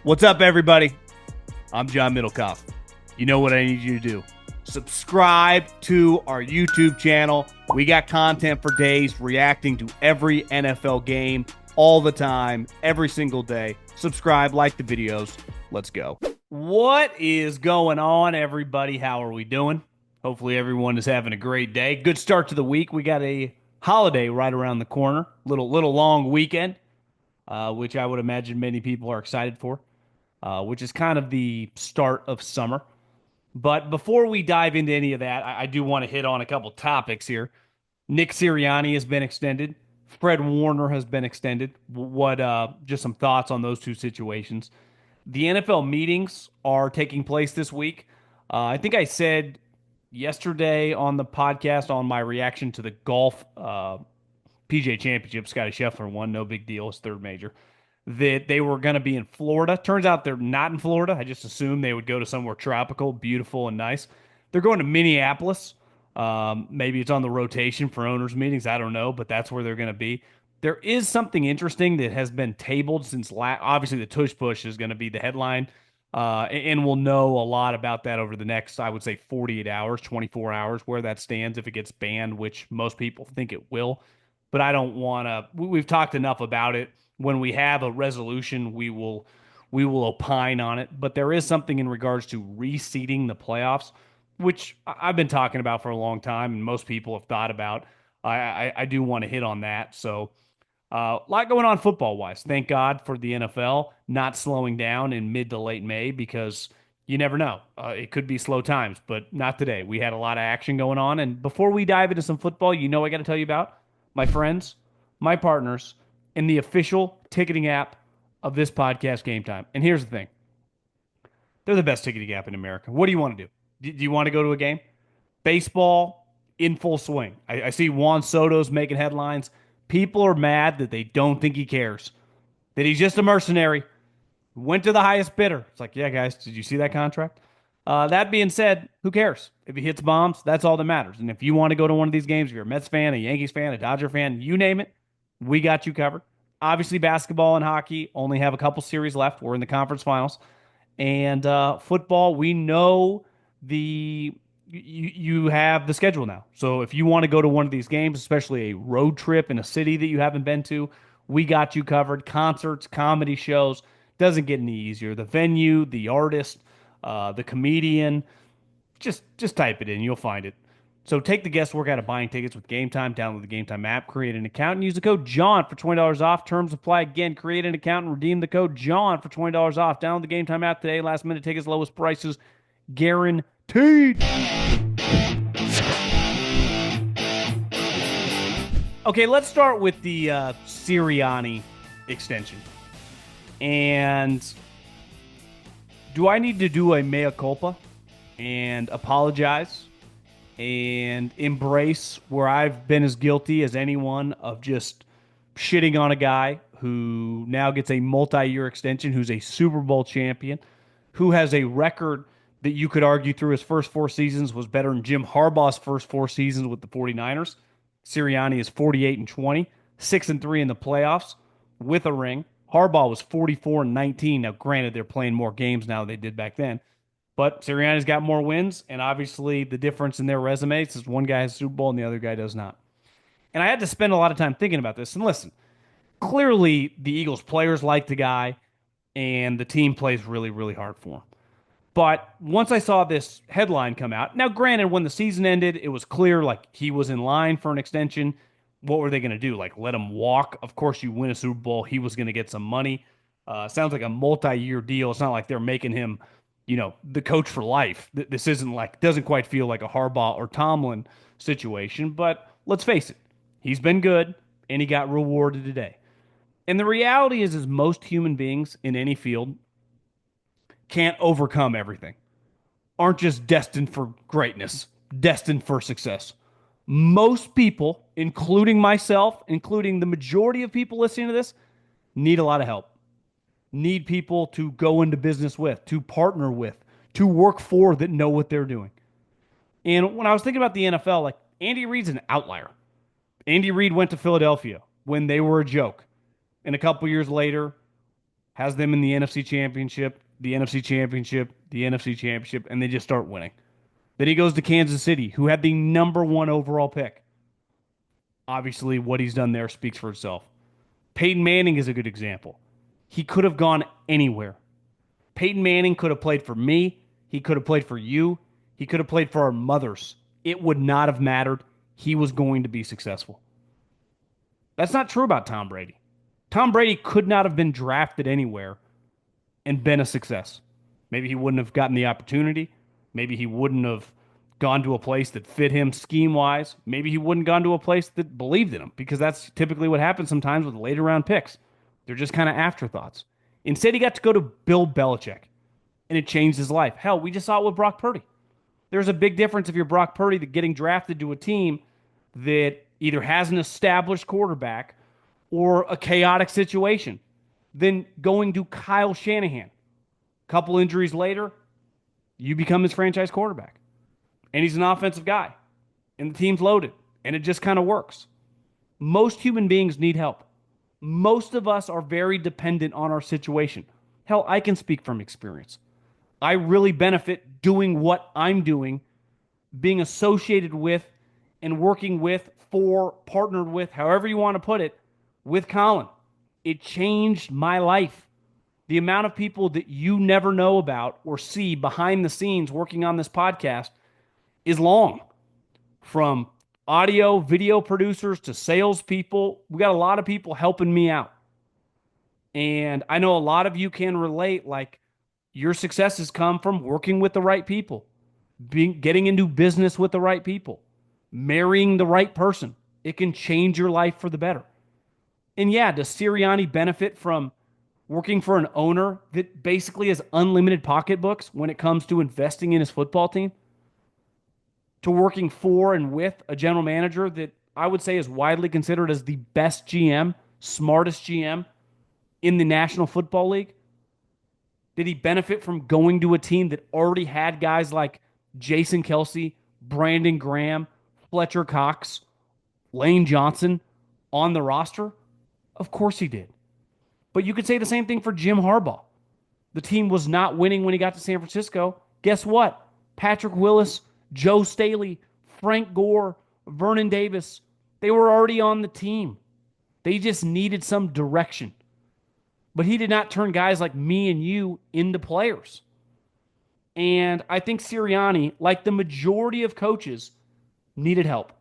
What's up, everybody? I'm John Middlekauff. You know what I need you to do. Subscribe to our YouTube channel. We got content for days reacting to every NFL game all the time, every single day. Subscribe, like the videos. Let's go. What is going on, everybody? How are we doing? Hopefully everyone is having a great day. Good start to the week. We got a holiday right around the corner. Little long weekend, which I would imagine many people are excited for, which is kind of the start of summer. But before we dive into any of that, I do want to hit on a couple topics here. Nick Sirianni has been extended. Fred Warner has been extended. Just some thoughts on those two situations. The NFL meetings are taking place this week. I think I said yesterday on the podcast on my reaction to the golf PGA Championship, Scotty Scheffler won, no big deal, his third major, that they were going to be in Florida. Turns out they're not in Florida. I just assumed they would go to somewhere tropical, beautiful, and nice. They're going to Minneapolis. Maybe it's on the rotation for owners' meetings. I don't know, but that's where they're going to be. There is something interesting that has been tabled since obviously the Tush push is going to be the headline. And we'll know a lot about that over the next, I would say, 48 hours, 24 hours, where that stands if it gets banned, which most people think it will. But I don't want to. We've talked enough about it. When we have a resolution, we will opine on it. But there is something in regards to reseeding the playoffs, which I've been talking about for a long time, and most people have thought about. I do want to hit on that. So a lot going on football-wise. Thank God for the NFL not slowing down in mid to late May, because you never know. It could be slow times, but not today. We had a lot of action going on. And before we dive into some football, I got to tell you about my friends, my partners, and the official ticketing app of this podcast, Gametime. And here's the thing. They're the best ticketing app in America. What do you want to do? Do you want to go to a game? Baseball in full swing. I see Juan Soto's making headlines. People are mad that they don't think he cares, that he's just a mercenary. Went to the highest bidder. It's like, yeah, guys, did you see that contract? That being said, who cares? If he hits bombs, that's all that matters. And if you want to go to one of these games, if you're a Mets fan, a Yankees fan, a Dodger fan, you name it, we got you covered. Obviously, basketball and hockey only have a couple series left. We're in the conference finals. And football, we know you have the schedule now. So if you want to go to one of these games, especially a road trip in a city that you haven't been to, we got you covered. Concerts, comedy shows, doesn't get any easier. The venue, the artist, the comedian, just type it in. You'll find it. So take the guesswork out of buying tickets with Gametime. Download the Gametime app, create an account, and use the code JOHN for $20 off. Terms apply. Again, create an account and redeem the code JOHN for $20 off. Download the Gametime app today. Last minute tickets, lowest prices guaranteed. Okay, let's start with the Sirianni extension. And do I need to do a mea culpa and apologize and embrace where I've been as guilty as anyone of just shitting on a guy who now gets a multi-year extension, who's a Super Bowl champion, who has a record that you could argue through his first 4 seasons was better than Jim Harbaugh's first 4 seasons with the 49ers. Sirianni is 48-20, 6-3 in the playoffs with a ring. Harbaugh was 44-19. Now, granted, they're playing more games now than they did back then. But Sirianni's got more wins, and obviously the difference in their resumes is one guy has a Super Bowl and the other guy does not. And I had to spend a lot of time thinking about this. And listen, clearly the Eagles players like the guy, and the team plays really, really hard for him. But once I saw this headline come out, now granted, when the season ended, it was clear like he was in line for an extension. What were they going to do? Like let him walk? Of course, you win a Super Bowl, he was going to get some money. Sounds like a multi-year deal. It's not like they're making him, the coach for life. This doesn't quite feel like a Harbaugh or Tomlin situation. But let's face it, he's been good and he got rewarded today. And the reality is most human beings in any field can't overcome everything, aren't just destined for greatness, destined for success. Most people, including myself, including the majority of people listening to this, need a lot of help. Need people to go into business with, to partner with, to work for that know what they're doing. And when I was thinking about the NFL, like Andy Reid's an outlier. Andy Reid went to Philadelphia when they were a joke. And a couple years later, has them in the NFC Championship, the NFC Championship, the NFC Championship, and they just start winning. Then he goes to Kansas City, who had the number one overall pick. Obviously, what he's done there speaks for itself. Peyton Manning is a good example. He could have gone anywhere. Peyton Manning could have played for me. He could have played for you. He could have played for our mothers. It would not have mattered. He was going to be successful. That's not true about Tom Brady. Tom Brady could not have been drafted anywhere and been a success. Maybe he wouldn't have gotten the opportunity. Maybe he wouldn't have gone to a place that fit him scheme-wise. Maybe he wouldn't have gone to a place that believed in him, because that's typically what happens sometimes with later round picks. They're just kind of afterthoughts. Instead, he got to go to Bill Belichick, and it changed his life. Hell, we just saw it with Brock Purdy. There's a big difference if you're Brock Purdy that getting drafted to a team that either has an established quarterback or a chaotic situation than going to Kyle Shanahan. Couple injuries later, you become his franchise quarterback. And he's an offensive guy. And the team's loaded. And it just kind of works. Most human beings need help. Most of us are very dependent on our situation. Hell, I can speak from experience. I really benefit doing what I'm doing, being associated with and working with, for, partnered with, however you want to put it, with Colin. It changed my life. The amount of people that you never know about or see behind the scenes working on this podcast is long. From audio, video producers to salespeople, we got a lot of people helping me out. And I know a lot of you can relate, like your successes come from working with the right people, getting into business with the right people, marrying the right person. It can change your life for the better. And yeah, does Sirianni benefit from working for an owner that basically has unlimited pocketbooks when it comes to investing in his football team? To working for and with a general manager that I would say is widely considered as the best GM, smartest GM in the National Football League? Did he benefit from going to a team that already had guys like Jason Kelsey, Brandon Graham, Fletcher Cox, Lane Johnson on the roster? Of course he did. But you could say the same thing for Jim Harbaugh. The team was not winning when he got to San Francisco. Guess what? Patrick Willis, Joe Staley, Frank Gore, Vernon Davis, they were already on the team. They just needed some direction. But he did not turn guys like me and you into players. And I think Sirianni, like the majority of coaches, needed help.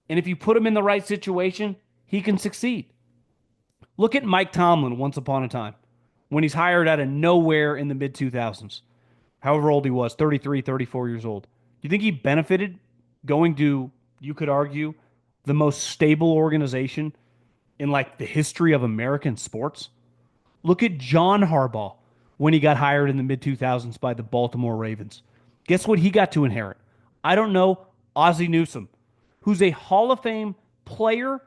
And if you put him in the right situation, he can succeed. Look at Mike Tomlin once upon a time, when he's hired out of nowhere in the mid-2000s. However old he was, 33, 34 years old. Do you think he benefited going to, you could argue, the most stable organization in like the history of American sports? Look at John Harbaugh when he got hired in the mid-2000s by the Baltimore Ravens. Guess what he got to inherit? I don't know, Ozzie Newsome, who's a Hall of Fame player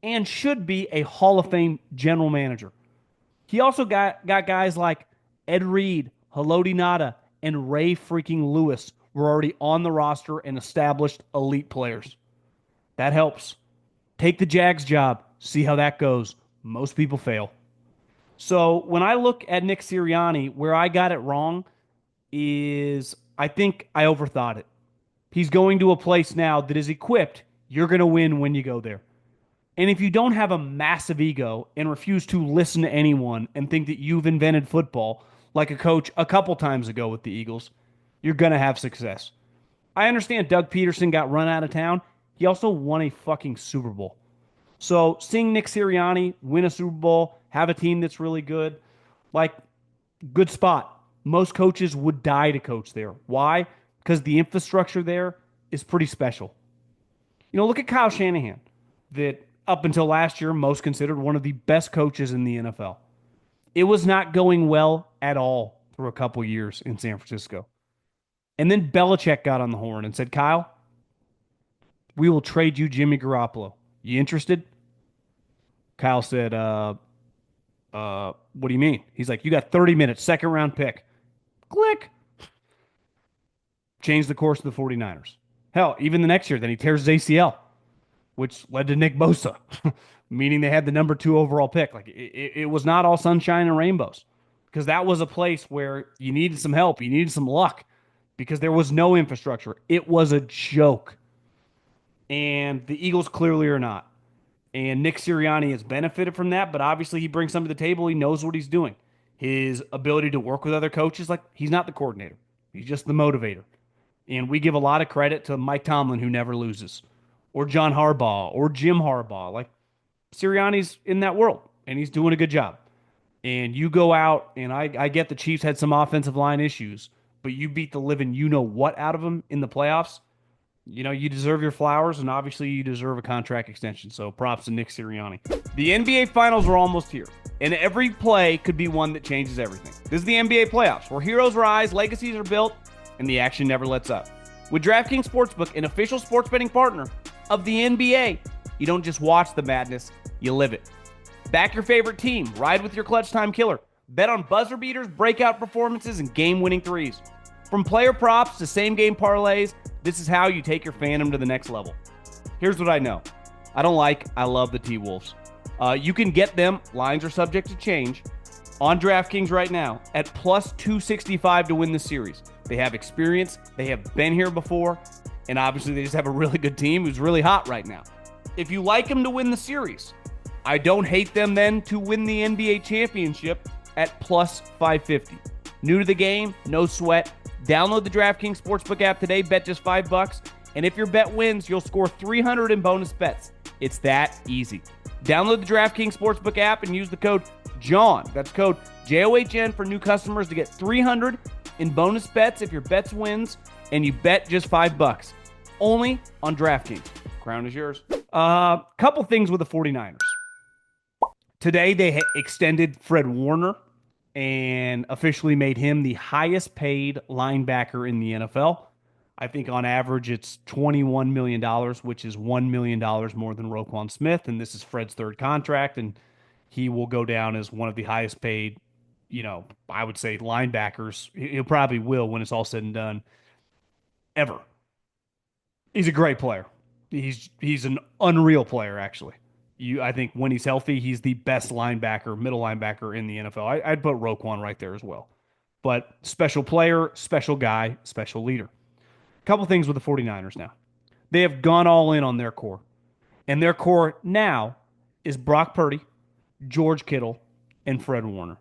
and should be a Hall of Fame general manager. He also got guys like Ed Reed, Haloti Ngata, and Ray freaking Lewis were already on the roster and established elite players. That helps. Take the Jags job. See how that goes. Most people fail. So when I look at Nick Sirianni, where I got it wrong is I think I overthought it. He's going to a place now that is equipped. You're going to win when you go there. And if you don't have a massive ego and refuse to listen to anyone and think that you've invented football like a coach a couple times ago with the Eagles, you're going to have success. I understand Doug Peterson got run out of town. He also won a fucking Super Bowl. So seeing Nick Sirianni win a Super Bowl, have a team that's really good, like, good spot. Most coaches would die to coach there. Why? Because the infrastructure there is pretty special. You know, look at Kyle Shanahan, that up until last year, most considered one of the best coaches in the NFL. It was not going well at all for a couple years in San Francisco. And then Belichick got on the horn and said, Kyle, we will trade you Jimmy Garoppolo. You interested? Kyle said, what do you mean? He's like, you got 30 minutes, second round pick. Click. Changed the course of the 49ers. Hell, even the next year, then he tears his ACL, which led to Nick Bosa, meaning they had the number 2 overall pick. Like it was not all sunshine and rainbows. because that was a place where you needed some help, you needed some luck, because there was no infrastructure. It was a joke. And the Eagles clearly are not. And Nick Sirianni has benefited from that, but obviously he brings something to the table. He knows what he's doing. His ability to work with other coaches, like he's not the coordinator, he's just the motivator. And we give a lot of credit to Mike Tomlin, who never loses, or John Harbaugh, or Jim Harbaugh. Like Sirianni's in that world, and he's doing a good job. And you go out, and I get the Chiefs had some offensive line issues, but you beat the living you know what out of them in the playoffs. You know, you deserve your flowers, and obviously you deserve a contract extension. So props to Nick Sirianni. The NBA Finals are almost here, and every play could be one that changes everything. This is the NBA playoffs, where heroes rise, legacies are built, and the action never lets up. With DraftKings Sportsbook, an official sports betting partner of the NBA, you don't just watch the madness, you live it. Back your favorite team, ride with your clutch time killer, bet on buzzer beaters, breakout performances, and game-winning threes. From player props to same-game parlays, this is how you take your fandom to the next level. Here's what I know. I love the T-Wolves. You can get them, lines are subject to change, on DraftKings right now at plus 265 to win the series. They have experience, they have been here before, and obviously they just have a really good team who's really hot right now. If you like them to win the series, I don't hate them then to win the NBA championship at plus 550. New to the game, no sweat. Download the DraftKings Sportsbook app today, bet just $5, and if your bet wins, you'll score $300 in bonus bets. It's that easy. Download the DraftKings Sportsbook app and use the code JOHN. That's code JOHN for new customers to get $300 in bonus bets if your bets wins and you bet just $5. Only on DraftKings. Crown is yours. Couple things with the 49ers. Today they extended Fred Warner and officially made him the highest paid linebacker in the NFL. I think on average it's $21 million, which is $1 million more than Roquan Smith. And this is Fred's third contract, and he will go down as one of the highest paid, I would say linebackers. He probably will when it's all said and done ever. He's a great player. He's an unreal player, actually. I think when he's healthy, he's the best linebacker, middle linebacker in the NFL. I'd put Roquan right there as well. But special player, special guy, special leader. Couple things with the 49ers now. They have gone all in on their core. And their core now is Brock Purdy, George Kittle, and Fred Warner.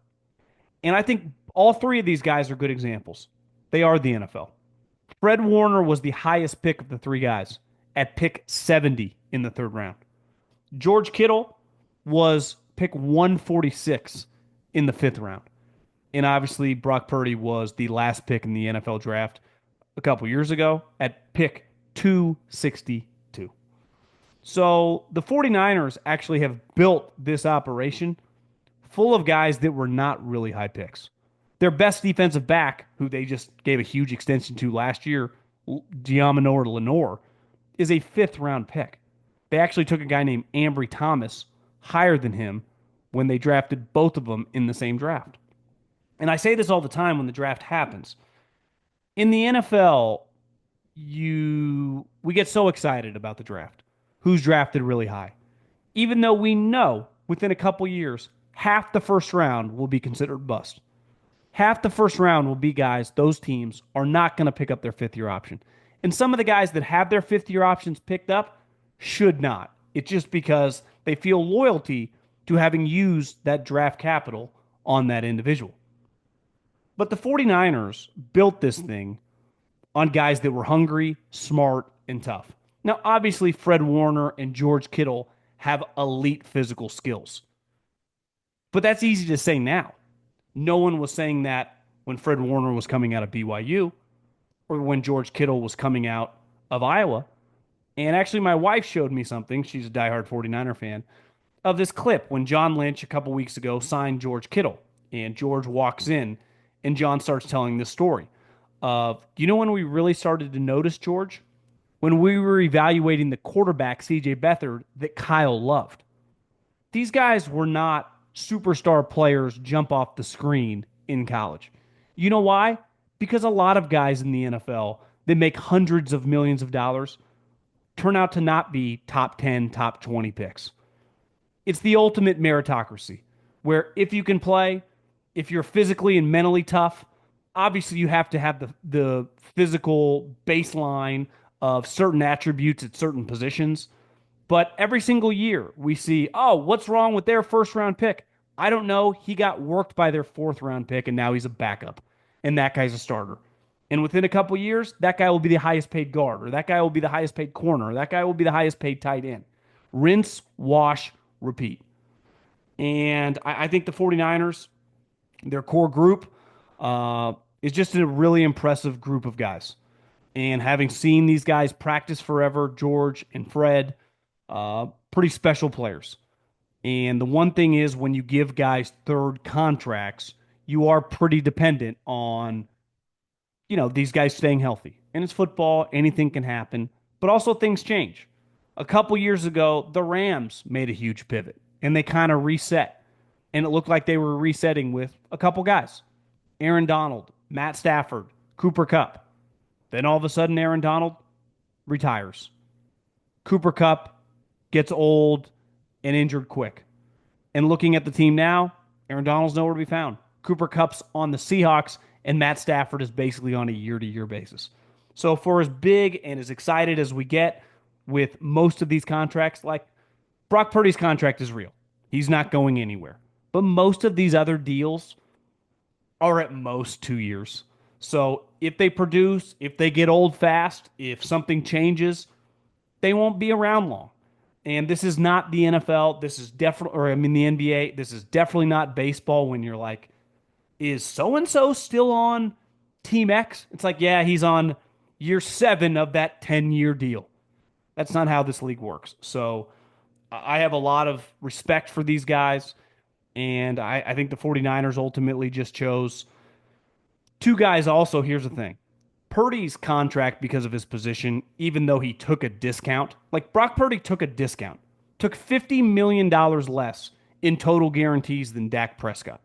And I think all three of these guys are good examples. They are the NFL. Fred Warner was the highest pick of the three guys at pick 70 in the third round. George Kittle was pick 146 in the fifth round. And obviously, Brock Purdy was the last pick in the NFL draft a couple years ago at pick 262. So the 49ers actually have built this operation full of guys that were not really high picks. Their best defensive back, who they just gave a huge extension to last year, Diamonor Lenore, is a fifth-round pick. They actually took a guy named Ambry Thomas higher than him when they drafted both of them in the same draft. And I say this all the time when the draft happens. In the NFL, we get so excited about the draft. Who's drafted really high? Even though we know within a couple years, half the first round will be considered bust. Half the first round will be guys, those teams are not going to pick up their fifth-year option. And some of the guys that have their fifth-year options picked up should not. It's just because they feel loyalty to having used that draft capital on that individual. But the 49ers built this thing on guys that were hungry, smart, and tough. Now, obviously, Fred Warner and George Kittle have elite physical skills. But that's easy to say now. No one was saying that when Fred Warner was coming out of BYU or when George Kittle was coming out of Iowa. And actually, my wife showed me something. She's a diehard 49er fan of this clip when John Lynch a couple weeks ago signed George Kittle. And George walks in and John starts telling this story of, when we really started to notice George? When we were evaluating the quarterback, C.J. Beathard, that Kyle loved. These guys were not superstar players jump off the screen in college. You know why? Because a lot of guys in the NFL that make hundreds of millions of dollars turn out to not be top 10, top 20 picks. It's the ultimate meritocracy, where if you can play, if you're physically and mentally tough, obviously you have to have the physical baseline of certain attributes at certain positions. But every single year we see, oh, what's wrong with their first round pick? I don't know. He got worked by their fourth round pick, and now he's a backup, and that guy's a starter. And within a couple years, that guy will be the highest paid guard, or that guy will be the highest paid corner, or that guy will be the highest paid tight end. Rinse, wash, repeat. And I think the 49ers, their core group, is just a really impressive group of guys. And having seen these guys practice forever, George and Fred, pretty special players. And the one thing is, when you give guys third contracts, you are pretty dependent on, these guys staying healthy. And it's football, anything can happen, but also things change. A couple years ago, the Rams made a huge pivot and they kind of reset. And it looked like they were resetting with a couple guys: Aaron Donald, Matt Stafford, Cooper Kupp. Then all of a sudden, Aaron Donald retires. Cooper Kupp gets old and injured quick. And looking at the team now, Aaron Donald's nowhere to be found. Cooper Kupp's on the Seahawks, and Matt Stafford is basically on a year-to-year basis. So for as big and as excited as we get with most of these contracts, like Brock Purdy's contract is real. He's not going anywhere. But most of these other deals are at most 2 years. So if they produce, if they get old fast, if something changes, they won't be around long. And this is not the NFL. This is definitely, or I mean, the NBA. This is definitely not baseball when you're like, is so and so still on Team X? It's like, yeah, he's on year 7 of that 10-year deal. That's not how this league works. So I have a lot of respect for these guys. And I think the 49ers ultimately just chose two guys. Also, here's the thing: Purdy's contract, because of his position, even though he took a discount, like Brock Purdy took a discount, took $50 million less in total guarantees than Dak Prescott.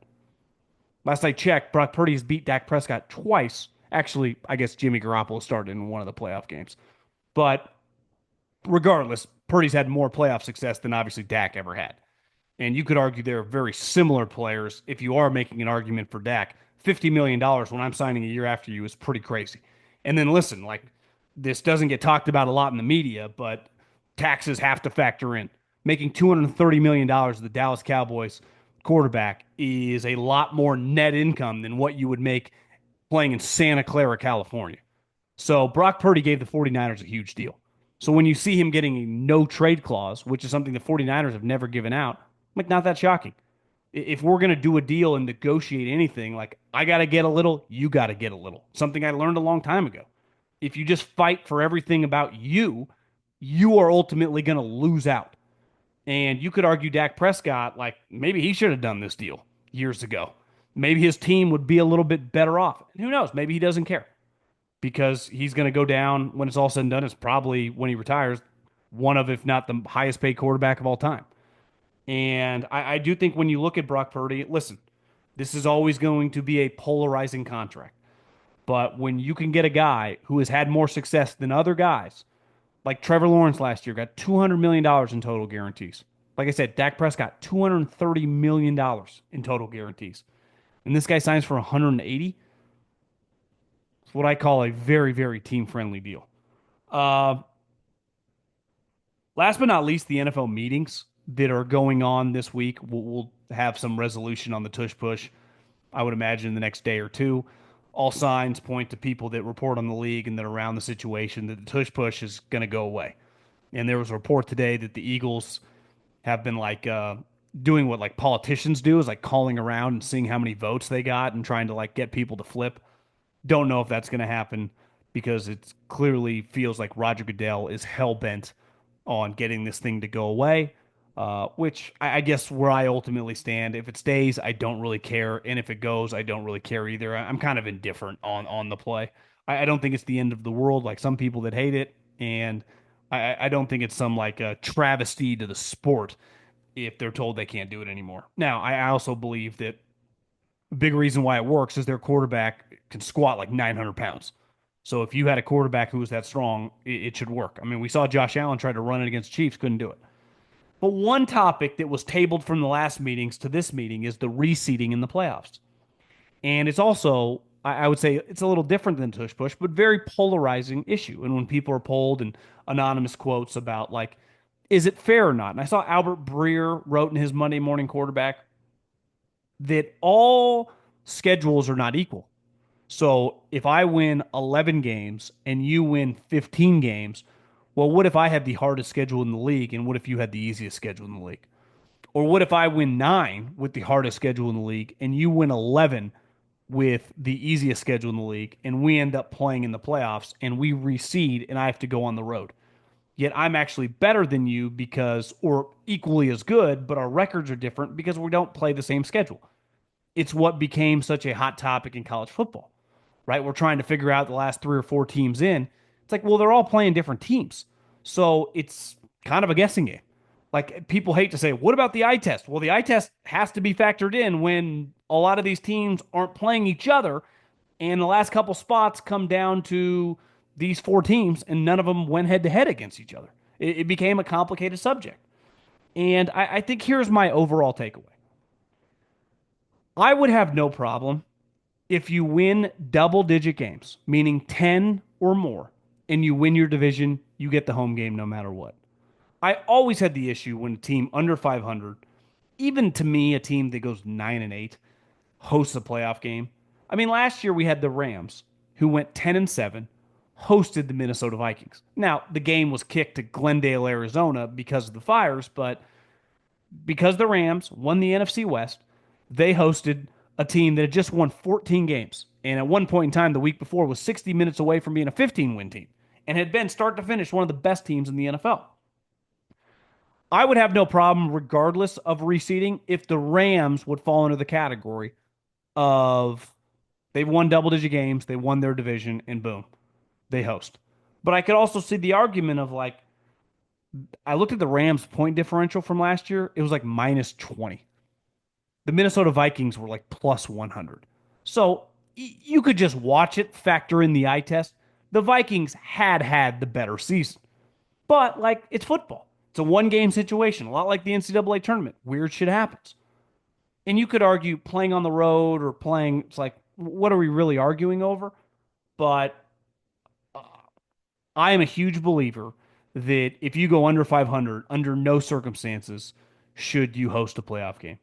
Last I checked, Brock Purdy has beat Dak Prescott twice. Actually, I guess Jimmy Garoppolo started in one of the playoff games. But regardless, Purdy's had more playoff success than obviously Dak ever had. And you could argue they're very similar players if you are making an argument for Dak. $50 million when I'm signing a year after you is pretty crazy. And then listen, like, this doesn't get talked about a lot in the media, but taxes have to factor in. Making $230 million of the Dallas Cowboys quarterback is a lot more net income than what you would make playing in Santa Clara, California. So Brock Purdy gave the 49ers a huge deal. So when you see him getting a no trade clause, which is something the 49ers have never given out, like, not that shocking. If we're going to do a deal and negotiate anything, like, I got to get a little, you got to get a little. Something I learned a long time ago. If you just fight for everything about you, you are ultimately going to lose out. And you could argue Dak Prescott, like, maybe he should have done this deal years ago. Maybe his team would be a little bit better off. Who knows? Maybe he doesn't care, because he's going to go down when it's all said and done. It's probably, when he retires, one of, if not the highest paid quarterback of all time. And I do think when you look at Brock Purdy, listen, this is always going to be a polarizing contract. But when you can get a guy who has had more success than other guys, like Trevor Lawrence last year, got $200 million in total guarantees. Like I said, Dak Prescott, $230 million in total guarantees. And this guy signs for 180. It's what I call a very, very team-friendly deal. Last but not least, the NFL meetings that are going on this week. We'll have some resolution on the Tush push, I would imagine, in the next day or two. All signs point to people that report on the league and that are around the situation that the Tush push is going to go away. And there was a report today that the Eagles have been like doing what like politicians do, is like calling around and seeing how many votes they got and trying to like get people to flip. Don't know if that's going to happen, because it clearly feels like Roger Goodell is hell-bent on getting this thing to go away, which I guess where I ultimately stand. If it stays, I don't really care. And if it goes, I don't really care either. I'm kind of indifferent on the play. I don't think it's the end of the world like some people that hate it. And I don't think it's some like a travesty to the sport if they're told they can't do it anymore. Now, I also believe that a big reason why it works is their quarterback can squat like 900 pounds. So if you had a quarterback who was that strong, it should work. I mean, we saw Josh Allen try to run it against Chiefs, couldn't do it. But one topic that was tabled from the last meetings to this meeting is the reseeding in the playoffs. And it's also, I would say, it's a little different than tush push, but very polarizing issue. And when people are polled and anonymous quotes about like, is it fair or not? And I saw Albert Breer wrote in his Monday Morning Quarterback that all schedules are not equal. So if I win 11 games and you win 15 games, well, what if I had the hardest schedule in the league and what if you had the easiest schedule in the league? Or what if I win 9 with the hardest schedule in the league and you win 11 with the easiest schedule in the league and we end up playing in the playoffs and we reseed and I have to go on the road? Yet I'm actually better than you because, or equally as good, but our records are different because we don't play the same schedule. It's what became such a hot topic in college football, right? We're trying to figure out the last 3 or 4 teams in. It's like, well, they're all playing different teams. So it's kind of a guessing game. Like people hate to say, what about the eye test? Well, the eye test has to be factored in when a lot of these teams aren't playing each other. And the last couple spots come down to these 4 teams, and none of them went head to head against each other. It became a complicated subject. And I think here's my overall takeaway. I would have no problem if you win double digit games, meaning 10 or more, and you win your division, you get the home game no matter what. I always had the issue when a team under 500, even to me, a team that goes 9-8, hosts a playoff game. I mean, last year we had the Rams, who went 10-7, hosted the Minnesota Vikings. Now, the game was kicked to Glendale, Arizona because of the fires, but because the Rams won the NFC West, they hosted a team that had just won 14 games. And at one point in time, the week before, was 60 minutes away from being a 15-win team and had been start to finish one of the best teams in the NFL. I would have no problem, regardless of reseeding, if the Rams would fall into the category of they've won double digit games, they won their division, and boom, they host. But I could also see the argument of like, I looked at the Rams' point differential from last year, it was like minus 20. The Minnesota Vikings were like plus 100. So you could just watch it, factor in the eye test. The Vikings had the better season. But like, it's football. It's a one game situation, a lot like the NCAA tournament. Weird shit happens. And you could argue playing on the road or playing, it's like, what are we really arguing over? But I am a huge believer that if you go under 500, under no circumstances should you host a playoff game.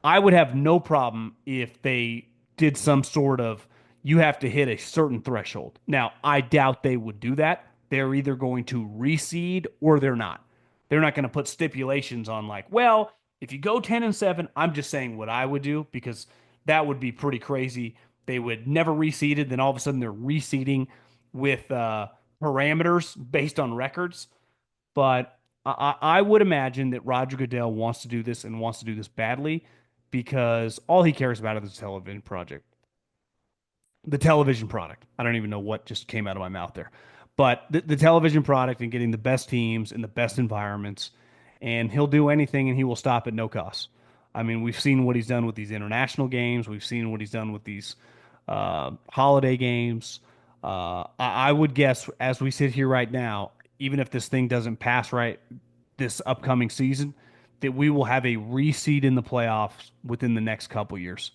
I would have no problem if they did some sort of you have to hit a certain threshold. Now, I doubt they would do that. They're either going to reseed or they're not. They're not going to put stipulations on like, well, if you go 10-7, I'm just saying what I would do because that would be pretty crazy. They would never reseeded, then all of a sudden they're reseeding with parameters based on records. But I would imagine that Roger Goodell wants to do this and wants to do this badly because all he cares about is the television project, the television product. I don't even know what just came out of my mouth there, but the television product and getting the best teams in the best environments. And he'll do anything and he will stop at no cost. I mean, we've seen what he's done with these international games. We've seen what he's done with these holiday games. I would guess as we sit here right now, even if this thing doesn't pass right this upcoming season, that we will have a reseed in the playoffs within the next couple years.